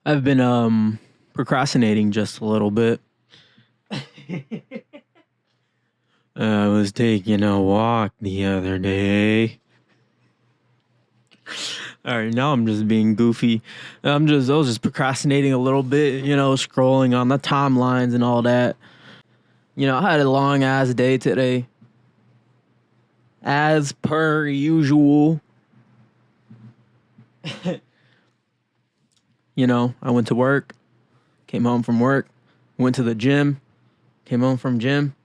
I've been procrastinating just a little bit. I was taking a walk the other day. All right, now I'm just being goofy. I was just procrastinating a little bit, scrolling on the timelines and all that. I had a long ass day today. As per usual. I went to work, came home from work, went to the gym, came home from gym,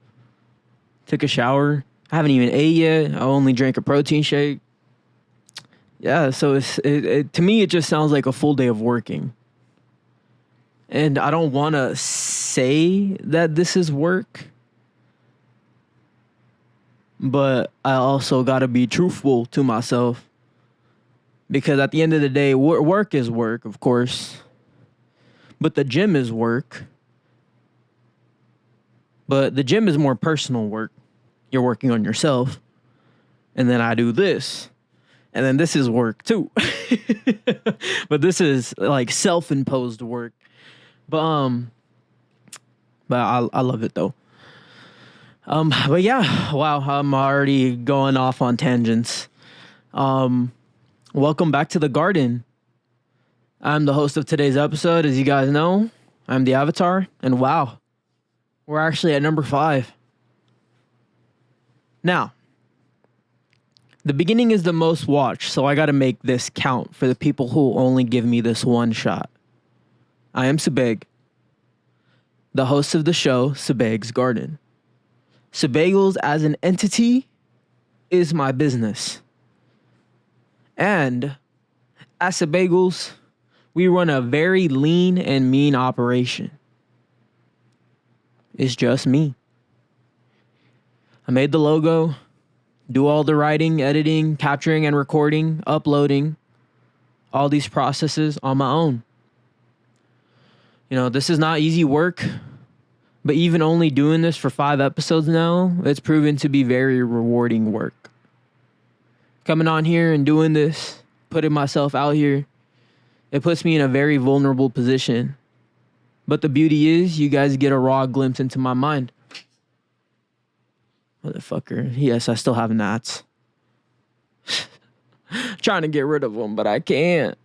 took a shower. I haven't even ate yet. I only drank a protein shake. Yeah, so to me, it just sounds like a full day of working. And I don't want to say that this is work, but I also got to be truthful to myself. Because at the end of the day, work is work, of course. But the gym is work. But the gym is more personal work. You're working on yourself. And then I do this. And then this is work too. But this is like self-imposed work. But I love it though. But yeah, wow, I'm already going off on tangents. Welcome back to the garden. I'm the host of today's episode. As you guys know, I'm the Avatar. And wow, we're actually at number 5. Now, the beginning is the most watched, so I got to make this count for the people who only give me this one shot. I am Subeg, the host of the show, Subeg's Garden. Subagels as an entity is my business. And at Subagels, we run a very lean and mean operation. It's just me. I made the logo, do all the writing, editing, capturing and recording, uploading, all these processes on my own. This is not easy work, but even only doing this for 5 episodes now, it's proven to be very rewarding work. Coming on here and doing this, putting myself out here, it puts me in a very vulnerable position. But the beauty is, you guys get a raw glimpse into my mind. Motherfucker. Yes, I still have gnats. Trying to get rid of them, but I can't.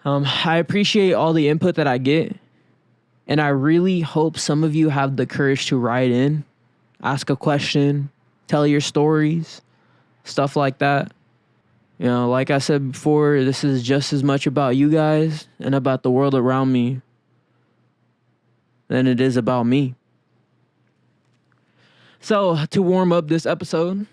I appreciate all the input that I get. And I really hope some of you have the courage to write in, ask a question, tell your stories, stuff like that. Like I said before, this is just as much about you guys and about the world around me than it is about me. So, to warm up this episode,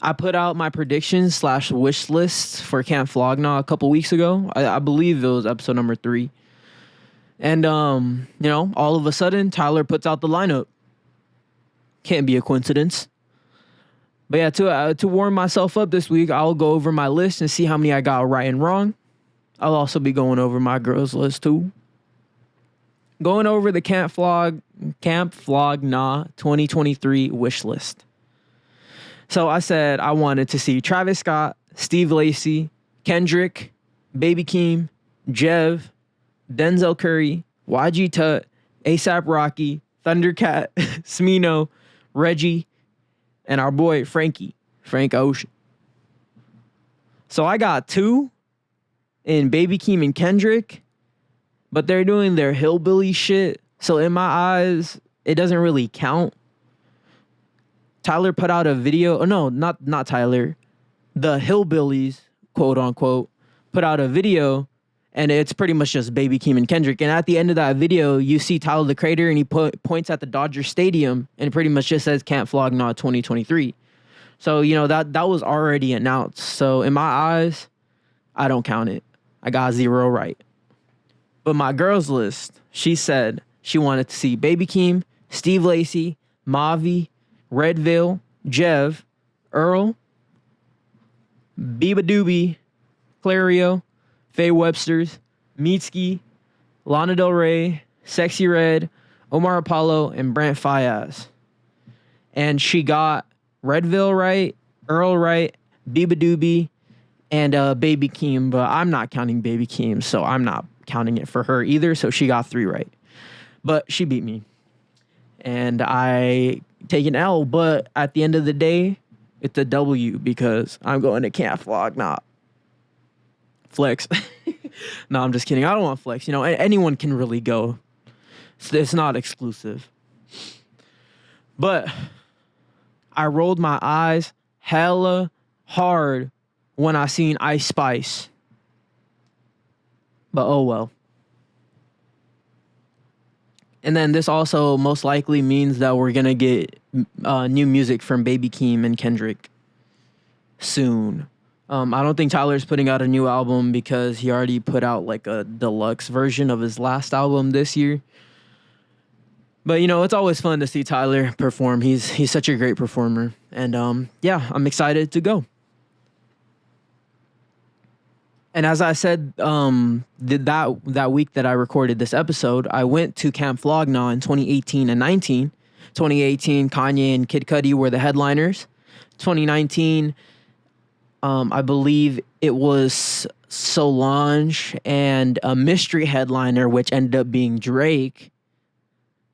I put out my predictions / wish lists for Camp Flogna a couple weeks ago. I believe it was episode number 3. And, all of a sudden, Tyler puts out the lineup. Can't be a coincidence. But yeah, to warm myself up this week, I'll go over my list and see how many I got right and wrong. I'll also be going over my girls list too. Going over the Camp Flogna 2023 wish list. So I said I wanted to see Travis Scott, Steve Lacy, Kendrick, Baby Keem, Jev, Denzel Curry, YG Tut, ASAP Rocky, Thundercat, Smino, Reggie, and our boy Frank Ocean. So I got 2 in Baby Keem and Kendrick, but they're doing their hillbilly shit. So in my eyes, it doesn't really count. Tyler put out a video. Oh, no, not Tyler. The Hillbillies, quote unquote, put out a video, and it's pretty much just Baby Keem and Kendrick. And at the end of that video, you see Tyler the Creator, and he points at the Dodger Stadium, and it pretty much just says Camp Flogna 2023. So, that was already announced. So in my eyes, I don't count it. I got 0 right. But my girls list, she said she wanted to see Baby Keem, Steve Lacy, Mavi, Redville, Jev, Earl, Biba Doobie, Clario, Faye Webster's, Meatski, Lana Del Rey, Sexy Red, Omar Apollo, and Brent Fayez. And she got Redville right, Earl right, Biba Doobie, and Baby Keem, but I'm not counting Baby Keem, so I'm not counting it for her either. So she got 3 right, but she beat me, and I take an L. But at the end of the day, it's a W because I'm going to Camp Flog, not flex. No, I'm just kidding. I don't want flex. You know, anyone can really go. It's not exclusive. But I rolled my eyes hella hard when I seen Ice Spice. But oh well. And then this also most likely means that we're going to get new music from Baby Keem and Kendrick soon. I don't think Tyler's putting out a new album because he already put out like a deluxe version of his last album this year. But, you know, it's always fun to see Tyler perform. He's such a great performer. And, yeah, I'm excited to go. And as I said, that week that I recorded this episode, I went to Camp Flog Gnaw in 2018 and 19. 2018, Kanye and Kid Cudi were the headliners. 2019, I believe it was Solange and a mystery headliner, which ended up being Drake.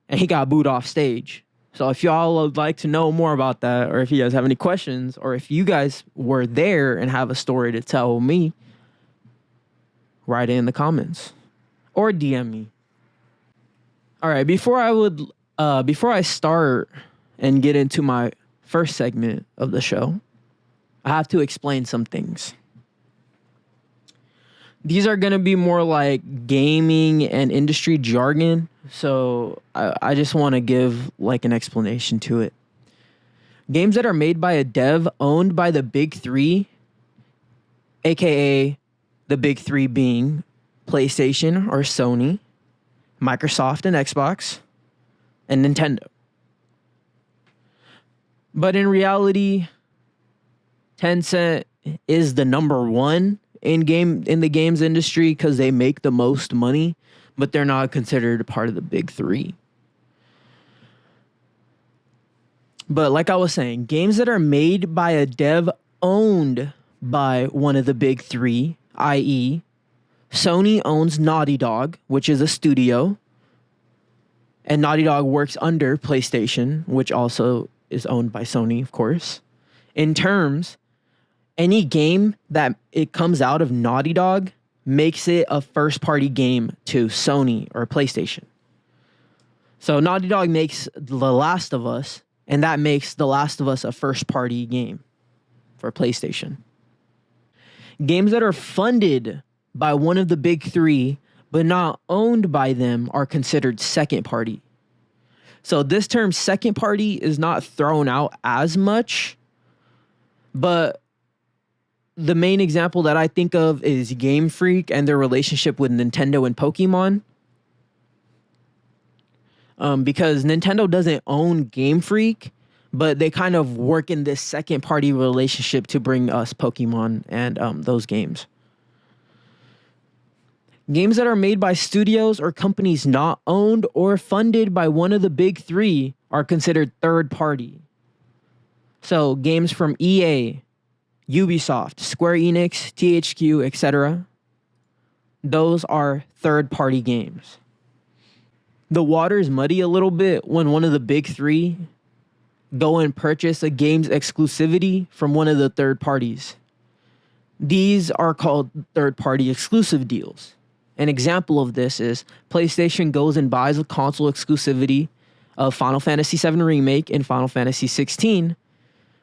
And he got booed off stage. So if y'all would like to know more about that, or if you guys have any questions, or if you guys were there and have a story to tell me, write it in the comments or DM me. All right, before I start and get into my first segment of the show, I have to explain some things. These are going to be more like gaming and industry jargon. So I just want to give like an explanation to it. Games that are made by a dev owned by the big three, aka the big three being PlayStation or Sony, Microsoft and Xbox, and Nintendo. But in reality, Tencent is the number one in the games industry because they make the most money, but they're not considered a part of the big three. But like I was saying, games that are made by a dev owned by one of the big three, i.e., Sony owns Naughty Dog, which is a studio, and Naughty Dog works under PlayStation, which also is owned by Sony, of course. In terms, any game that it comes out of Naughty Dog makes it a first-party game to Sony or PlayStation. So Naughty Dog makes The Last of Us, and that makes The Last of Us a first-party game for PlayStation. Games that are funded by one of the big three, but not owned by them, are considered second-party. So this term second-party is not thrown out as much, but the main example that I think of is Game Freak and their relationship with Nintendo and Pokemon. Because Nintendo doesn't own Game Freak, but they kind of work in this second party relationship to bring us Pokemon and those games. Games that are made by studios or companies not owned or funded by one of the big three are considered third party. So games from EA, Ubisoft, Square Enix, THQ, etc. Those are third-party games. The water's muddy a little bit when one of the big three go and purchase a game's exclusivity from one of the third parties. These are called third-party exclusive deals. An example of this is PlayStation goes and buys a console exclusivity of Final Fantasy VII Remake and Final Fantasy XVI,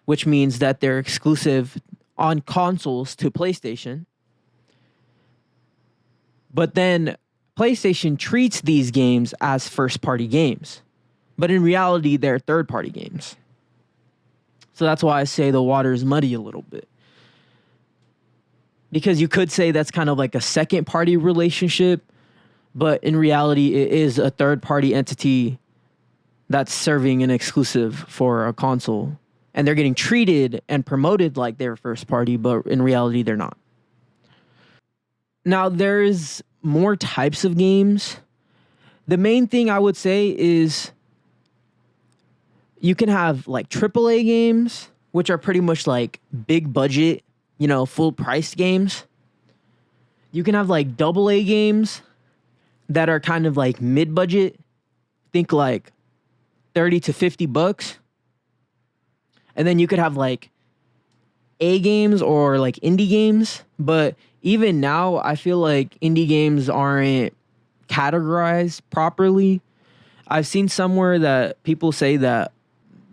which means that they're exclusive on consoles to PlayStation. But then PlayStation treats these games as first-party games. But in reality, they're third-party games. So that's why I say the water is muddy a little bit. Because you could say that's kind of like a second-party relationship, but in reality, it is a third-party entity that's serving an exclusive for a console. And they're getting treated and promoted like they're first party, but in reality, they're not. Now, there's more types of games. The main thing I would say is you can have like AAA games, which are pretty much like big budget full price games. You can have like double A games that are kind of like mid budget. Think like 30 to $50. And then you could have like A games or like indie games. But even now, I feel like indie games aren't categorized properly. I've seen somewhere that people say that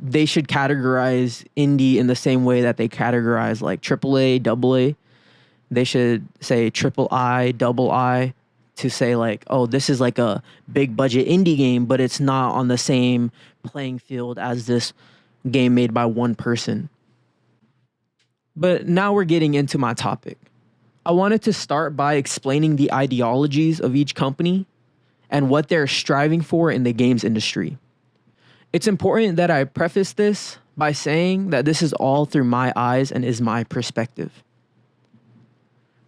they should categorize indie in the same way that they categorize like AAA, AA. They should say triple I, double I, to say like, oh, this is like a big budget indie game, but it's not on the same playing field as this game made by one person. But now we're getting into my topic. I wanted to start by explaining the ideologies of each company and what they're striving for in the games industry. It's important that I preface this by saying that this is all through my eyes and is my perspective.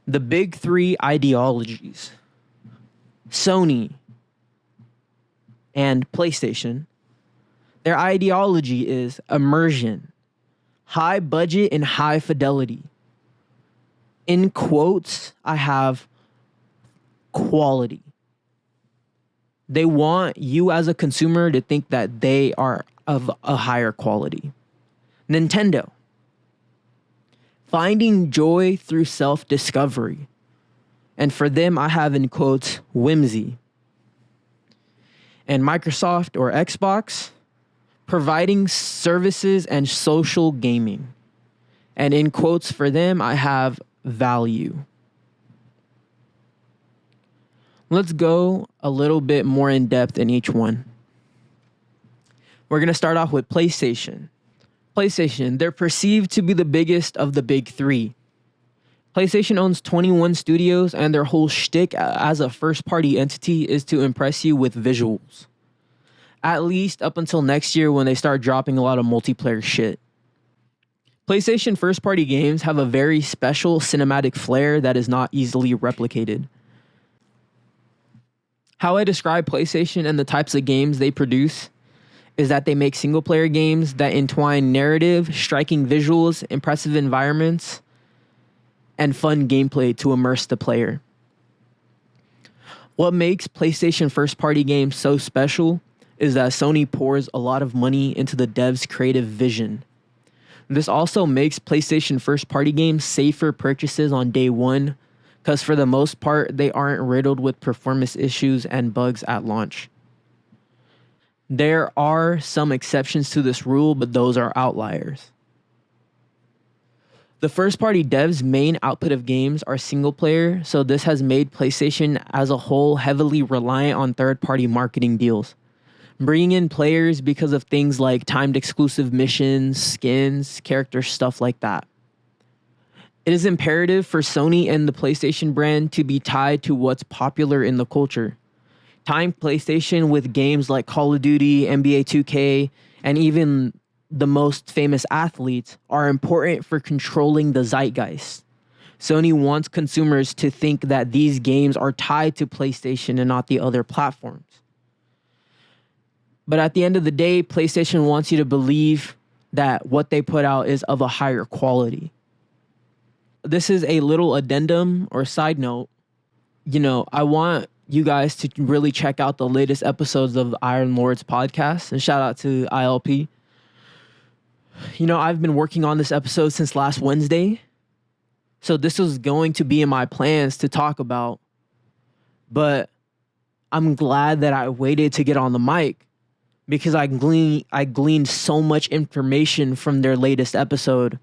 The big three ideologies, Sony and PlayStation, their ideology is immersion, high budget and high fidelity. In quotes, I have quality. They want you as a consumer to think that they are of a higher quality. Nintendo, finding joy through self-discovery. And for them, I have in quotes, whimsy. And Microsoft or Xbox, providing services and social gaming. And in quotes for them, I have value. Let's go a little bit more in depth in each one. We're going to start off with PlayStation. PlayStation, they're perceived to be the biggest of the big three. PlayStation owns 21 studios, and their whole shtick as a first-party entity is to impress you with visuals. At least up until next year when they start dropping a lot of multiplayer shit. PlayStation first-party games have a very special cinematic flair that is not easily replicated. How I describe PlayStation and the types of games they produce is that they make single-player games that entwine narrative, striking visuals, impressive environments, and fun gameplay to immerse the player. What makes PlayStation first-party games so special is that Sony pours a lot of money into the devs' creative vision. This also makes PlayStation first-party games safer purchases on day one, because for the most part, they aren't riddled with performance issues and bugs at launch. There are some exceptions to this rule, but those are outliers. The first-party devs' main output of games are single-player, so this has made PlayStation as a whole heavily reliant on third-party marketing deals, bringing in players because of things like timed exclusive missions, skins, character stuff like that. It is imperative for Sony and the PlayStation brand to be tied to what's popular in the culture. Tying PlayStation with games like Call of Duty, NBA 2K, and even the most famous athletes are important for controlling the zeitgeist. Sony wants consumers to think that these games are tied to PlayStation and not the other platforms. But at the end of the day, PlayStation wants you to believe that what they put out is of a higher quality. This is a little addendum or side note. I want you guys to really check out the latest episodes of Iron Lord's podcast, and shout out to ILP. I've been working on this episode since last Wednesday, so this was going to be in my plans to talk about, but I'm glad that I waited to get on the mic because I gleaned so much information from their latest episode.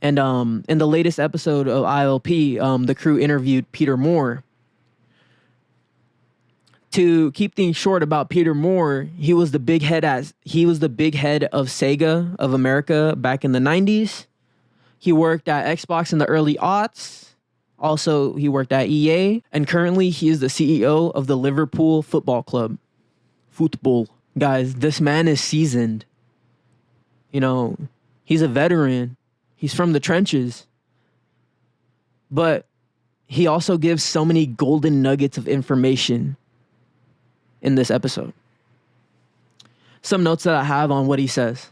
And in the latest episode of ILP, the crew interviewed Peter Moore. To keep things short about Peter Moore, he was the big head of Sega of America back in the 90s. He worked at Xbox in the early aughts. Also, he worked at EA, and currently he is the CEO of the Liverpool Football Club. Football. Guys, this man is seasoned. He's a veteran. He's from the trenches. But he also gives so many golden nuggets of information in this episode. Some notes that I have on what he says.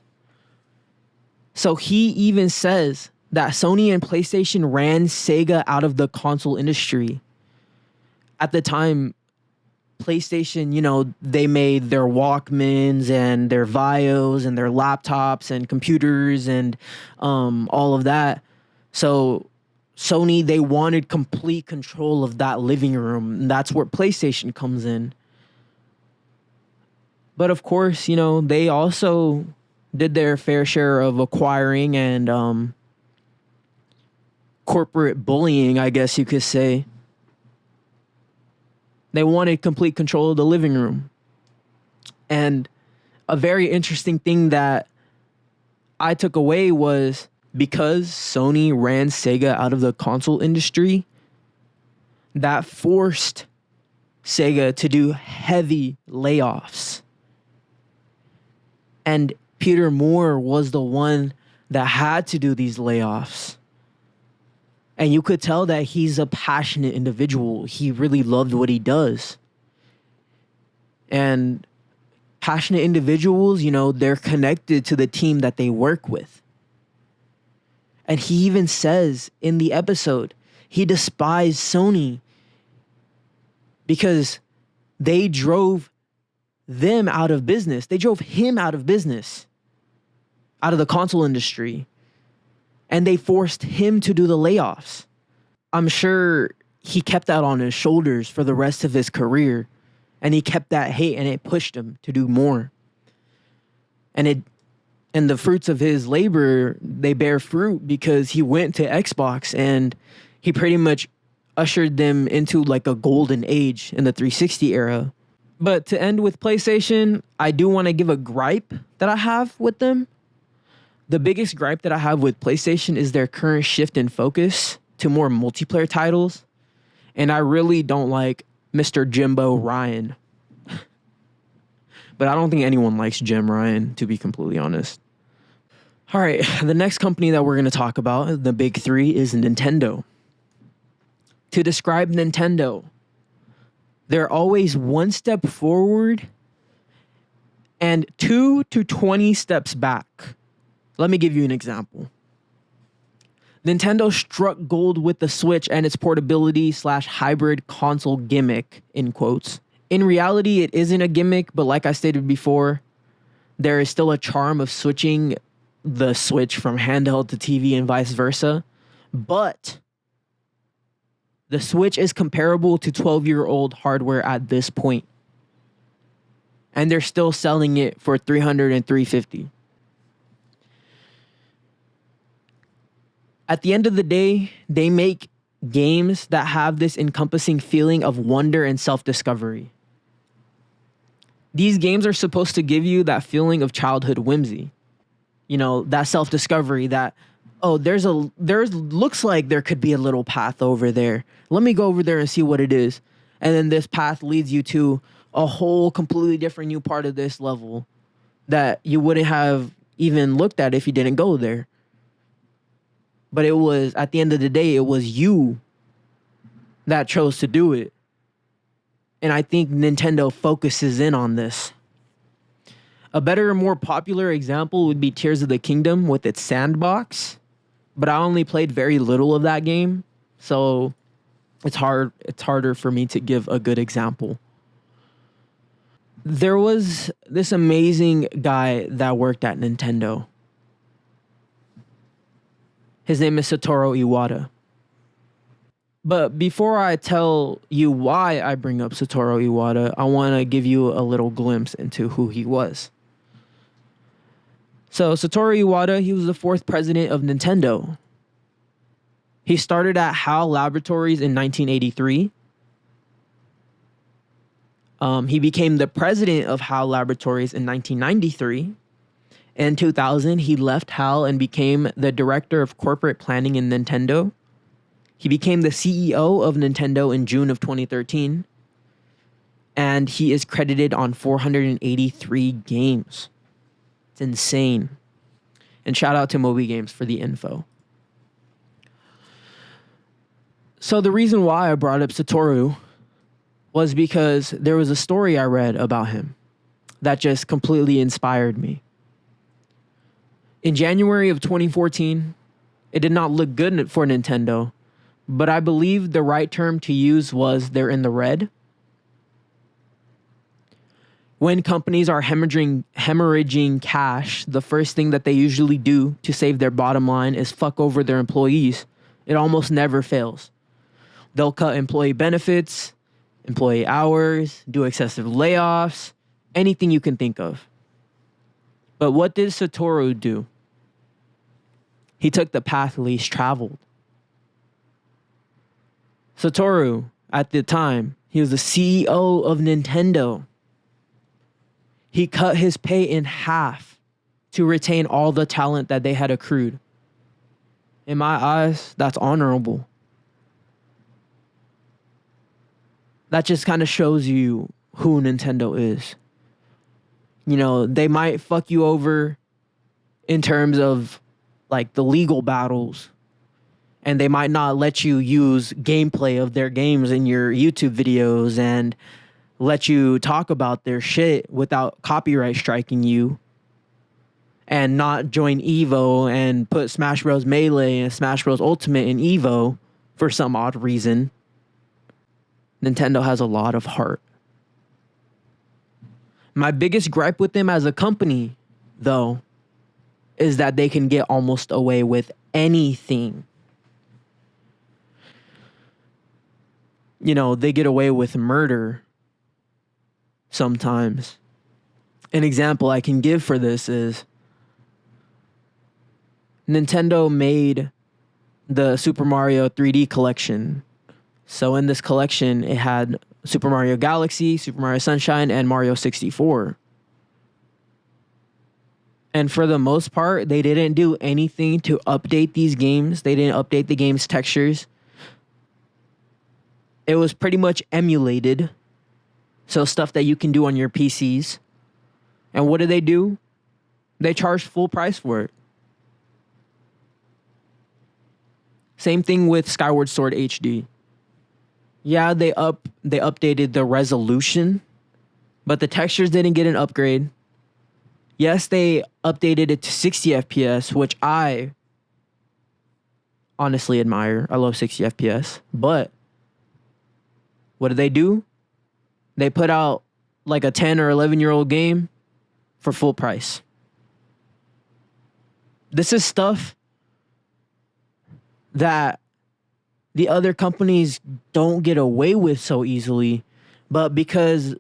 So he even says that Sony and PlayStation ran Sega out of the console industry. At the time, PlayStation, they made their Walkmans and their Vios and their laptops and computers and all of that. So Sony, they wanted complete control of that living room. And that's where PlayStation comes in. But of course, they also did their fair share of acquiring and corporate bullying, I guess you could say. They wanted complete control of the living room. And a very interesting thing that I took away was because Sony ran Sega out of the console industry, that forced Sega to do heavy layoffs. And Peter Moore was the one that had to do these layoffs. And you could tell that he's a passionate individual. He really loved what he does. And passionate individuals, they're connected to the team that they work with. And he even says in the episode, he despised Sony because they drove them out of business. They drove him out of business, out of the console industry. And they forced him to do the layoffs. I'm sure he kept that on his shoulders for the rest of his career. And he kept that hate and it pushed him to do more. And the fruits of his labor, they bear fruit because he went to Xbox and he pretty much ushered them into like a golden age in the 360 era. But to end with PlayStation, I do want to give a gripe that I have with them. The biggest gripe that I have with PlayStation is their current shift in focus to more multiplayer titles. And I really don't like Mr. Jimbo Ryan. But I don't think anyone likes Jim Ryan, to be completely honest. All right, the next company that we're going to talk about, the big three, is Nintendo. To describe Nintendo, they're always one step forward and 2 to 20 steps back. Let me give you an example. Nintendo struck gold with the Switch and its portability/hybrid console gimmick, in quotes. In reality, it isn't a gimmick, but like I stated before, there is still a charm of switching the Switch from handheld to TV and vice versa. But the Switch is comparable to 12-year-old hardware at this point. And they're still selling it for $300 and $350. At the end of the day, they make games that have this encompassing feeling of wonder and self-discovery. These games are supposed to give you that feeling of childhood whimsy. That self-discovery that, there's looks like there could be a little path over there. Let me go over there and see what it is. And then this path leads you to a whole completely different new part of this level that you wouldn't have even looked at if you didn't go there. But it was, at the end of the day, it was you that chose to do it. And I think Nintendo focuses in on this. A better and more popular example would be Tears of the Kingdom with its sandbox. But I only played very little of that game. So it's harder for me to give a good example. There was this amazing guy that worked at Nintendo. His name is Satoru Iwata. But before I tell you why I bring up Satoru Iwata, I want to give you a little glimpse into who he was. So Satoru Iwata, he was the fourth president of Nintendo. He started at HAL Laboratories in 1983. He became the president of HAL Laboratories in 1993. In 2000, he left HAL and became the director of corporate planning in Nintendo. He became the CEO of Nintendo in June of 2013. And he is credited on 483 games. It's insane. And shout out to Moby Games for the info. So the reason why I brought up Satoru was because there was a story I read about him that just completely inspired me. In January of 2014, It did not look good for Nintendo, but I believe the right term to use was they're in the red. When companies are hemorrhaging cash, the first thing that they usually do to save their bottom line is fuck over their employees. It almost never fails. They'll cut employee benefits, employee hours, do excessive layoffs, anything you can think of. But what did Satoru do? He took the path least traveled. Satoru, at the time, he was the CEO of Nintendo. He cut his pay in half to retain all the talent that they had accrued. In my eyes, that's honorable. That just kind of shows you who Nintendo is. You know, they might fuck you over in terms of like the legal battles, and they might not let you use gameplay of their games in your YouTube videos and let you talk about their shit without copyright striking you, and not join Evo and put Smash Bros. Melee and Smash Bros. Ultimate in Evo for some odd reason. Nintendo has a lot of heart. My biggest gripe with them as a company, though, is that they can get almost away with anything. You know, they get away with murder sometimes. An example I can give for this is Nintendo made the Super Mario 3D collection. So in this collection, it had Super Mario Galaxy, Super Mario Sunshine, and Mario 64. And for the most part, they didn't do anything to update these games. They didn't update the game's textures. It was pretty much emulated. So stuff that you can do on your PCs. And what do? They charged full price for it. Same thing with Skyward Sword HD. Yeah, they updated the resolution, but the textures didn't get an upgrade. Yes, they updated it to 60 FPS, which I honestly admire. I love 60 FPS. But what do? They put out like a 10 or 11-year-old game for full price. This is stuff that the other companies don't get away with so easily, but because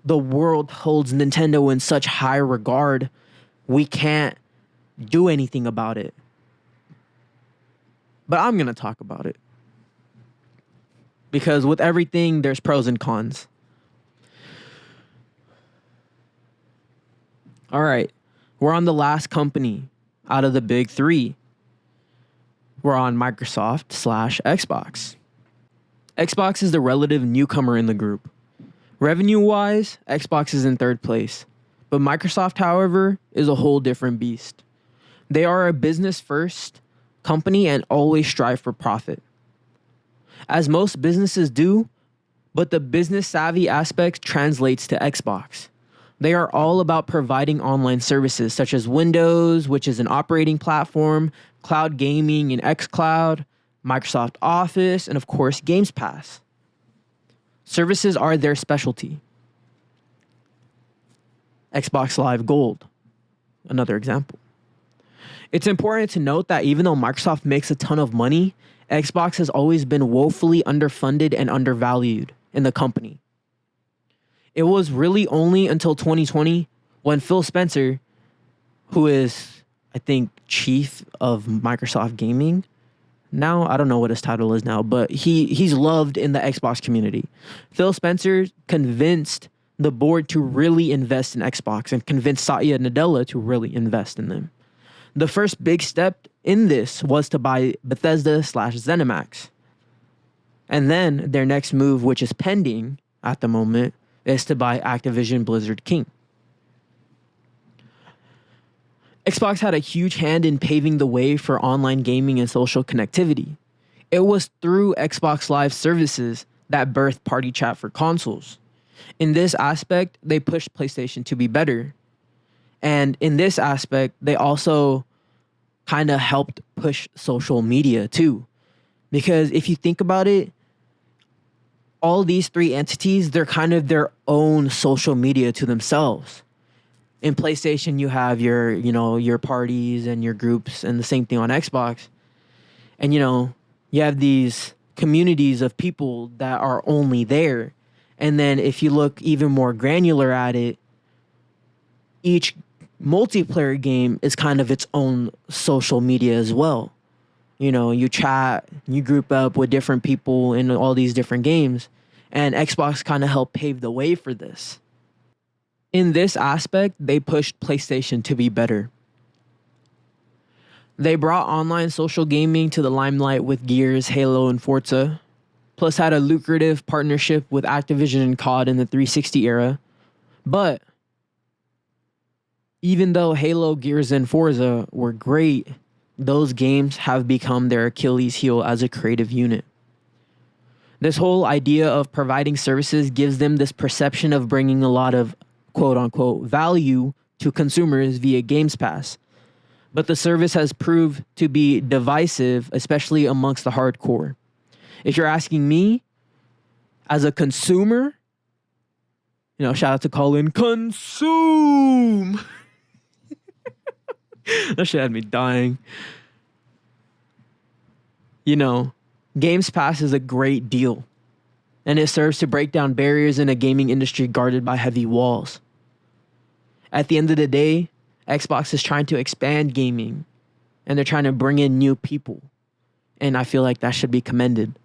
the world holds Nintendo in such high regard, we can't do anything about it. But I'm going to talk about it. Because with everything, there's pros and cons. All right, we're on the last company out of the big three. We're on Microsoft/Xbox. Xbox is the relative newcomer in the group. Revenue-wise, Xbox is in third place. But Microsoft, however, is a whole different beast. They are a business-first company and always strive for profit. As most businesses do, but the business-savvy aspect translates to Xbox. They are all about providing online services such as Windows, which is an operating platform, cloud gaming in xCloud, Microsoft Office, and of course, Games Pass. Services are their specialty. Xbox Live Gold, another example. It's important to note that even though Microsoft makes a ton of money, Xbox has always been woefully underfunded and undervalued in the company. It was really only until 2020 when Phil Spencer, who is, I think, chief of Microsoft Gaming now, I don't know what his title is now, but he's loved in the Xbox community. Phil Spencer convinced the board to really invest in Xbox and convinced Satya Nadella to really invest in them. The first big step in this was to buy Bethesda/ZeniMax. And then their next move, which is pending at the moment, is to buy Activision Blizzard King. Xbox had a huge hand in paving the way for online gaming and social connectivity. It was through Xbox Live services that birthed party chat for consoles. In this aspect, they pushed PlayStation to be better. And in this aspect, they also kind of helped push social media too. Because if you think about it, all these three entities, they're kind of their own social media to themselves. In PlayStation, you have your parties and your groups, and the same thing on Xbox. And, you have these communities of people that are only there. And then if you look even more granular at it, each multiplayer game is kind of its own social media as well. You chat, you group up with different people in all these different games. And Xbox kind of helped pave the way for this. In this aspect, they pushed PlayStation to be better. They brought online social gaming to the limelight with Gears, Halo, and Forza, plus had a lucrative partnership with Activision and COD in the 360 era. But even though Halo, Gears, and Forza were great, those games have become their Achilles heel as a creative unit. This whole idea of providing services gives them this perception of bringing a lot of quote-unquote value to consumers via Games Pass. But the service has proved to be divisive, especially amongst the hardcore. If you're asking me, as a consumer, shout out to Colin, consume! That shit had me dying. Games Pass is a great deal, and it serves to break down barriers in a gaming industry guarded by heavy walls. At the end of the day, Xbox is trying to expand gaming, and they're trying to bring in new people, and I feel like that should be commended.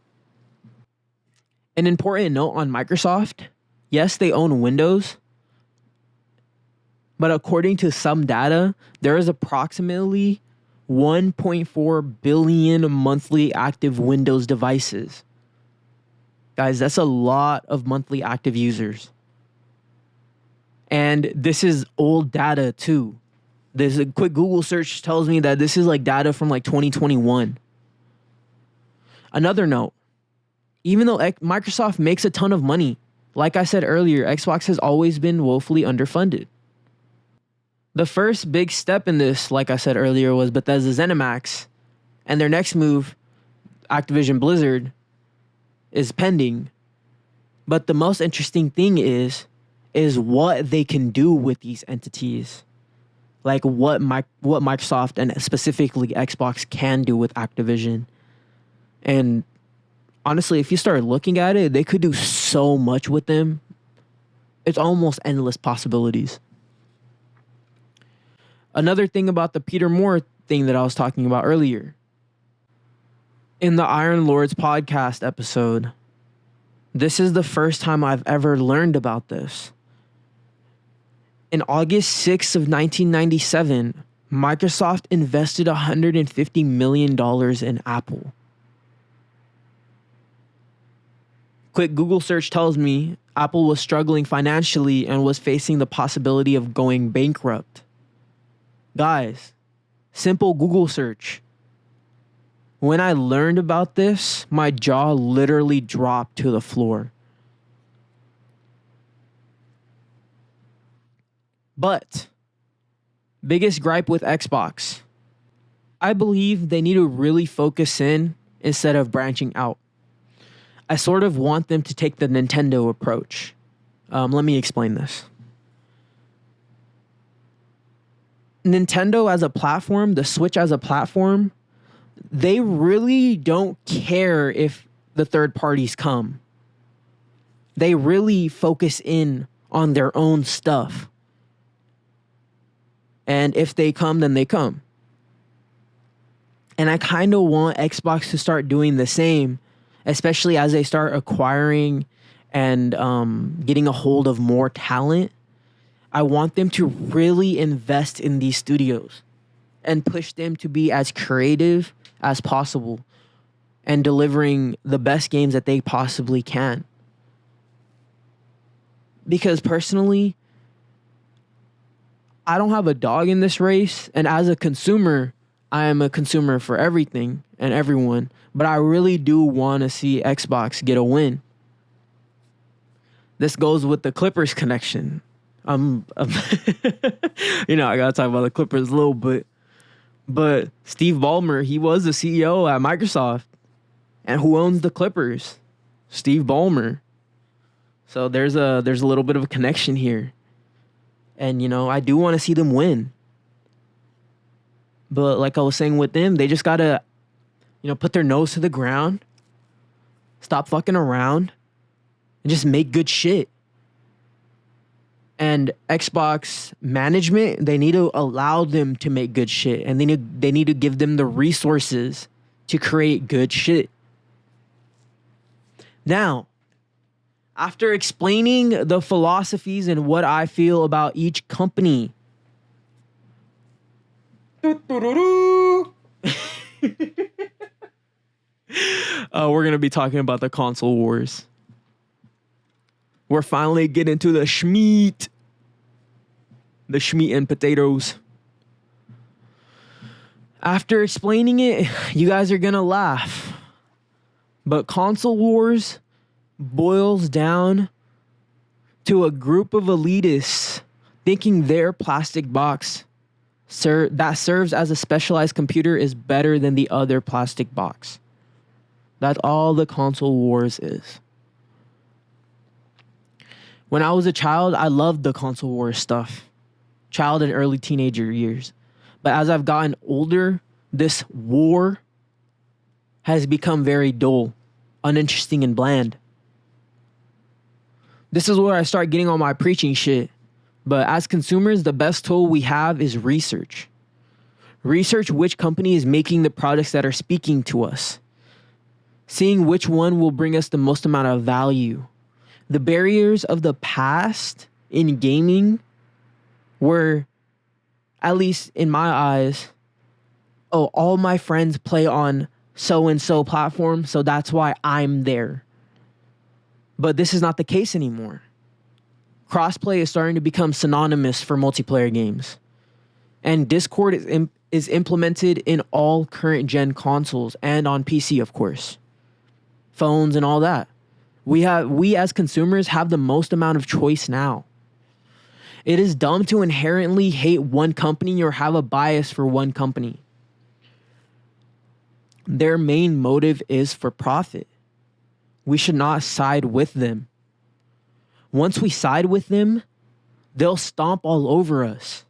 An important note on Microsoft, yes, they own Windows, but according to some data, there is approximately 1.4 billion monthly active Windows devices. Guys, that's a lot of monthly active users. And this is old data too. There's a quick Google search tells me that this is like data from like 2021. Another note, even though Microsoft makes a ton of money, like I said earlier, Xbox has always been woefully underfunded. The first big step in this, like I said earlier, was Bethesda ZeniMax, and their next move, Activision Blizzard, is pending. But the most interesting thing is what they can do with these entities. Like what Microsoft and specifically Xbox can do with Activision. And honestly, if you start looking at it, they could do so much with them. It's almost endless possibilities. Another thing about the Peter Moore thing that I was talking about earlier. In the Iron Lords podcast episode, this is the first time I've ever learned about this. In August 6th of 1997, Microsoft invested $150 million in Apple. Quick Google search tells me Apple was struggling financially and was facing the possibility of going bankrupt. Guys, simple Google search. When I learned about this, my jaw literally dropped to the floor. But, biggest gripe with Xbox. I believe they need to really focus in instead of branching out. I sort of want them to take the Nintendo approach. Let me explain this. Nintendo as a platform, the Switch as a platform, they really don't care if the third parties come. They really focus in on their own stuff. And if they come, then they come. And I kind of want Xbox to start doing the same, especially as they start acquiring and getting a hold of more talent. I want them to really invest in these studios and push them to be as creative as possible and delivering the best games that they possibly can. Because personally, I don't have a dog in this race, and as a consumer, I am a consumer for everything and everyone, but I really do want to see Xbox get a win. This goes with the Clippers connection. I gotta talk about the Clippers a little bit, But Steve Ballmer, he was the CEO at Microsoft. And who owns the Clippers? Steve Ballmer. So there's a little bit of a connection here. And, I do want to see them win. But like I was saying with them, they just got to, put their nose to the ground, stop fucking around, and just make good shit. And Xbox management, they need to allow them to make good shit. And they need to give them the resources to create good shit. Now, after explaining the philosophies and what I feel about each company, we're going to be talking about the console wars. We're finally getting to the schmeat. The schmeat and potatoes. After explaining it, you guys are going to laugh. But console wars boils down to a group of elitists thinking their plastic box that serves as a specialized computer is better than the other plastic box. That's all the console wars is. When I was a child, I loved the console wars stuff. Child and early teenager years. But as I've gotten older, this war has become very dull, uninteresting, and bland. This is where I start getting on my preaching shit. But as consumers, the best tool we have is research. Research which company is making the products that are speaking to us. Seeing which one will bring us the most amount of value. The barriers of the past in gaming were, at least in my eyes, all my friends play on so-and-so platform, so that's why I'm there. But this is not the case anymore. Crossplay is starting to become synonymous for multiplayer games. And Discord is implemented in all current gen consoles and on PC, of course. Phones and all that. We as consumers have the most amount of choice now. It is dumb to inherently hate one company or have a bias for one company. Their main motive is for profit. We should not side with them. Once we side with them, they'll stomp all over us.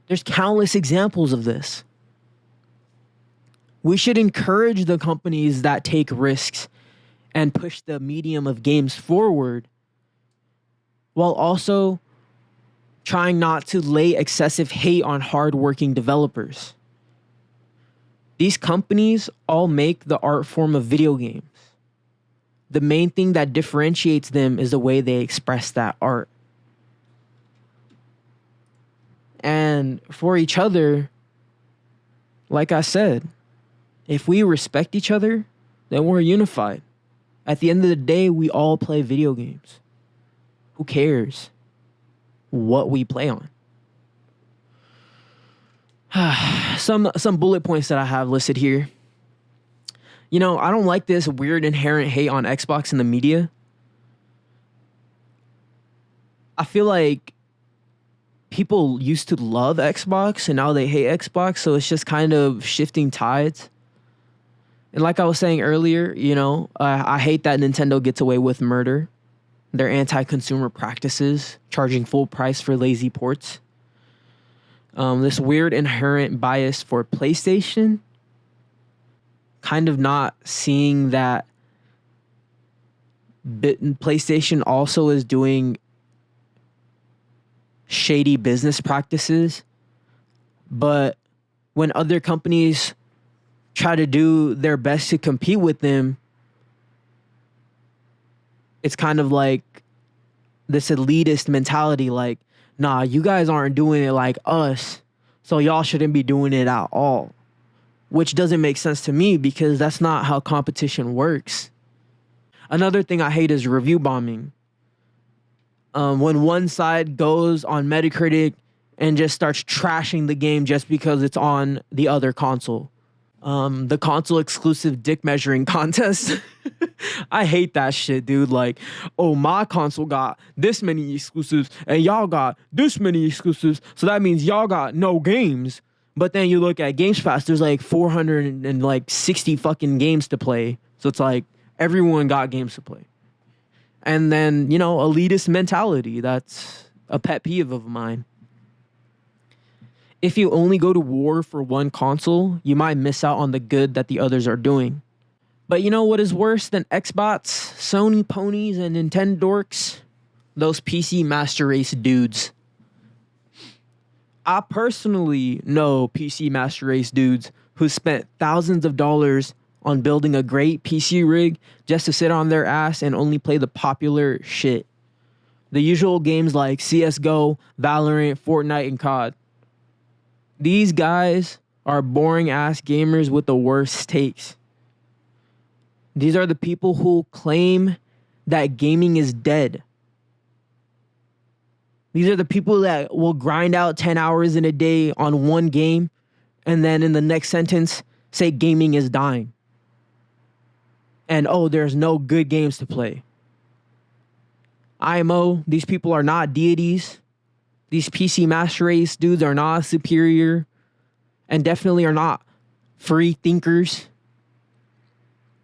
There's countless examples of this. We should encourage the companies that take risks and push the medium of games forward, while also trying not to lay excessive hate on hardworking developers. These companies all make the art form of video games. The main thing that differentiates them is the way they express that art. And for each other, like I said, if we respect each other, then we're unified. At the end of the day, we all play video games. Who cares what we play on? Some bullet points that I have listed here. I don't like this weird inherent hate on Xbox in the media. I feel like people used to love Xbox and now they hate Xbox, so it's just kind of shifting tides. And like I was saying earlier, I hate that Nintendo gets away with murder. Their anti-consumer practices, charging full price for lazy ports. This weird inherent bias for PlayStation. Kind of not seeing that PlayStation also is doing shady business practices. But when other companies try to do their best to compete with them, it's kind of like this elitist mentality, like, nah, you guys aren't doing it like us, so y'all shouldn't be doing it at all. Which doesn't make sense to me because that's not how competition works. Another thing I hate is review bombing. When one side goes on Metacritic and just starts trashing the game just because it's on the other console. The console exclusive dick measuring contest. I hate that shit, dude. Like, oh, my console got this many exclusives and y'all got this many exclusives, so that means y'all got no games. But then you look at Games Pass, there's like 460 fucking games to play. So it's like everyone got games to play. And then, elitist mentality. That's a pet peeve of mine. If you only go to war for one console, you might miss out on the good that the others are doing. But you know what is worse than Xbox, Sony ponies, and Nintendo dorks? Those PC Master Race dudes. I personally know PC Master Race dudes who spent thousands of dollars on building a great PC rig just to sit on their ass and only play the popular shit. The usual games like CSGO, Valorant, Fortnite, and COD. These guys are boring ass gamers with the worst takes. These are the people who claim that gaming is dead. These are the people that will grind out 10 hours in a day on one game and then in the next sentence say gaming is dying. And there's no good games to play. IMO, these people are not deities. These PC Master Race dudes are not superior and definitely are not free thinkers.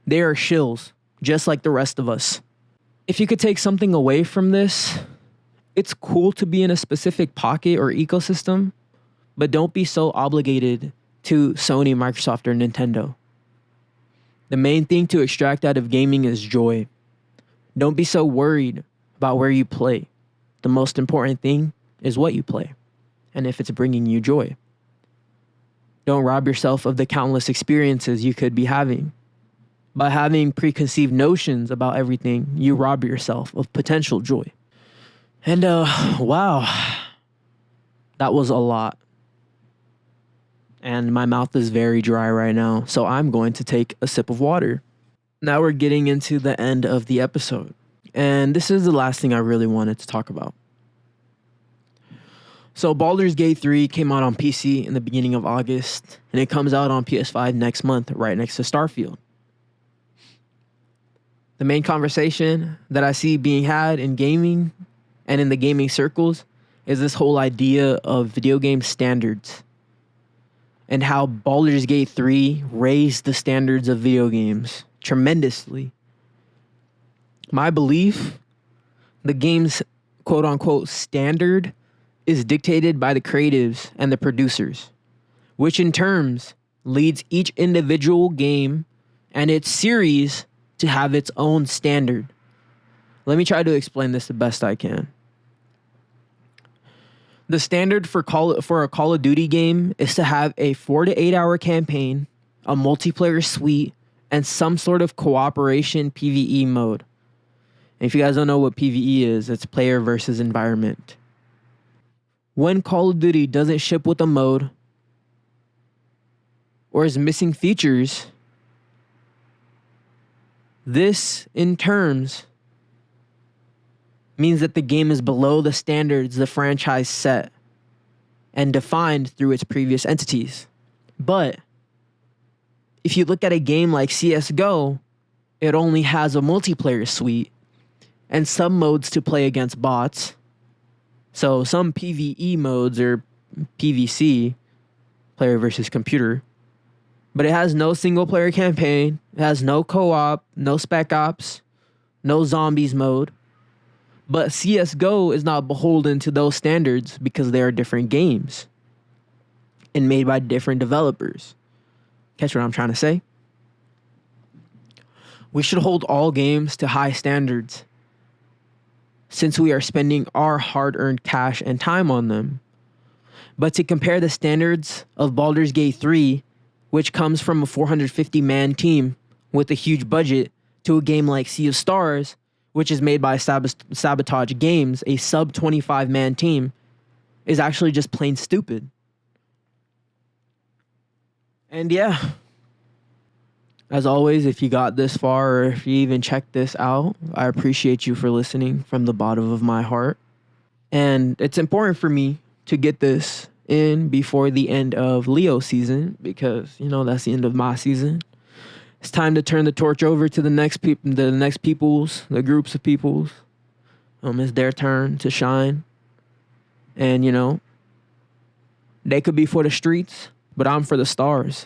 They are shills, just like the rest of us. If you could take something away from this, it's cool to be in a specific pocket or ecosystem, but don't be so obligated to Sony, Microsoft, or Nintendo. The main thing to extract out of gaming is joy. Don't be so worried about where you play. The most important thing is what you play, and if it's bringing you joy. Don't rob yourself of the countless experiences you could be having. By having preconceived notions about everything, you rob yourself of potential joy. And wow, that was a lot. And my mouth is very dry right now, so I'm going to take a sip of water. Now we're getting into the end of the episode. And this is the last thing I really wanted to talk about. So Baldur's Gate 3 came out on PC in the beginning of August, and it comes out on PS5 next month, right next to Starfield. The main conversation that I see being had in gaming and in the gaming circles is this whole idea of video game standards and how Baldur's Gate 3 raised the standards of video games tremendously. My belief, the game's quote-unquote standard is dictated by the creatives and the producers, which in turns leads each individual game and its series to have its own standard. Let me try to explain this the best I can. The standard for a Call of Duty game is to have a 4 to 8 hour campaign, a multiplayer suite, and some sort of cooperation PvE mode. And if you guys don't know what PvE is, it's player versus environment. When Call of Duty doesn't ship with a mode or is missing features, this in terms means that the game is below the standards the franchise set and defined through its previous entities. But if you look at a game like CSGO, it only has a multiplayer suite and some modes to play against bots. So some PvE modes or PvC, player versus computer, but it has no single player campaign, it has no co-op, no spec ops, no zombies mode. But CSGO is not beholden to those standards because they are different games and made by different developers. Catch what I'm trying to say? We should hold all games to high standards since we are spending our hard-earned cash and time on them. But to compare the standards of Baldur's Gate 3, which comes from a 450-man team with a huge budget, to a game like Sea of Stars, which is made by Sabotage Games, a sub-25-man team, is actually just plain stupid. And yeah, as always, if you got this far or if you even checked this out, I appreciate you for listening from the bottom of my heart. And it's important for me to get this in before the end of Leo season because, that's the end of my season. It's time to turn the torch over to the next peoples, the groups of peoples. It's their turn to shine. And, they could be for the streets but I'm for the stars.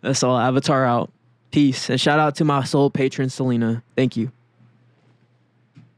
That's all. Avatar out. Peace. And shout out to my soul patron, Selena. Thank you.